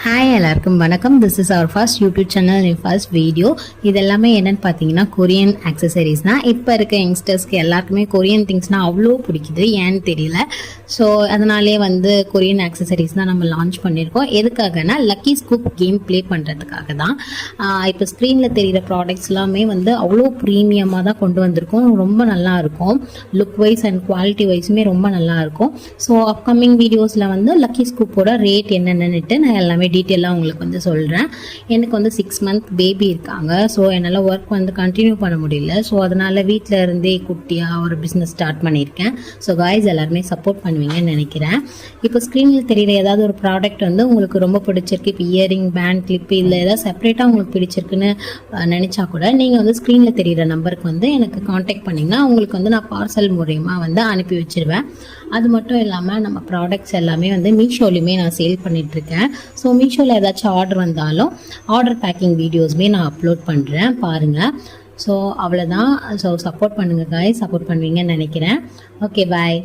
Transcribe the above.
Hi எல்லாருக்கும் வணக்கம். This is our first YouTube channel, first video. இது எல்லாமே என்னென்னு பார்த்தீங்கன்னா கொரியன் ஆக்சசரிஸ் தான். இப்போ இருக்க யங்ஸ்டர்ஸ்க்கு எல்லாருக்குமே கொரியன் திங்ஸ்னால் அவ்வளோ பிடிக்குது, ஏன்னு தெரியல. ஸோ அதனாலே கொரியன் ஆக்சசரிஸ் தான் நம்ம லான்ச் பண்ணியிருக்கோம். எதுக்காகனா லக்கி ஸ்கூப் கேம் ப்ளே பண்ணுறதுக்காக தான். இப்போ ஸ்க்ரீனில் தெரிகிற ப்ராடக்ட்ஸ் எல்லாமே அவ்வளோ ப்ரீமியமாக தான் கொண்டு வந்திருக்கோம். ரொம்ப நல்லாயிருக்கும், லுக் வைஸ் அண்ட் குவாலிட்டி வைஸுமே ரொம்ப நல்லாயிருக்கும். ஸோ அப்கமிங் வீடியோஸில் லக்கி ஸ்கூப்போட ரேட் என்னென்னுட்டு நான் எல்லாமே டீட்டெயிலாக உங்களுக்கு சொல்கிறேன். எனக்கு 6 மந்த் பேபி இருக்காங்க. ஸோ என்னால் ஒர்க் கண்டினியூ பண்ண முடியல. ஸோ அதனால் வீட்டில் இருந்தே குட்டியாக ஒரு பிஸ்னஸ் ஸ்டார்ட் பண்ணியிருக்கேன். ஸோ காய்ஸ் எல்லாருமே சப்போர்ட் பண்ணுவீங்கன்னு நினைக்கிறேன். இப்போ ஸ்க்ரீனில் தெரிகிற ஏதாவது ஒரு ப்ராடக்ட் உங்களுக்கு ரொம்ப பிடிச்சிருக்கு, இப்போ இயரிங், பேண்ட், கிளிப்பு இல்லை ஏதாவது செப்பரேட்டாக உங்களுக்கு பிடிச்சிருக்குன்னு நினச்சா கூட நீங்கள் ஸ்க்ரீனில் தெரிகிற நம்பருக்கு எனக்கு காண்டாக்ட் பண்ணிங்கன்னா உங்களுக்கு நான் பார்சல் மூலயமா அனுப்பி வச்சிருவேன். அது மட்டும் இல்லாமல் நம்ம ப்ராடக்ட்ஸ் எல்லாமே மீஷோலையுமே நான் சேல் பண்ணிகிட்ருக்கேன். ஸோ மீஷோவில் ஏதாச்சும் ஆர்டர் வந்தாலும் ஆர்டர் பேக்கிங் வீடியோஸுமே நான் அப்லோட் பண்ணுறேன், பாருங்கள். ஸோ அவ்வளோதான். ஸோ சப்போர்ட் பண்ணுங்கள் காய்ஸ், சப்போர்ட் பண்ணுவீங்கன்னு நினைக்கிறேன். ஓகே, பாய்.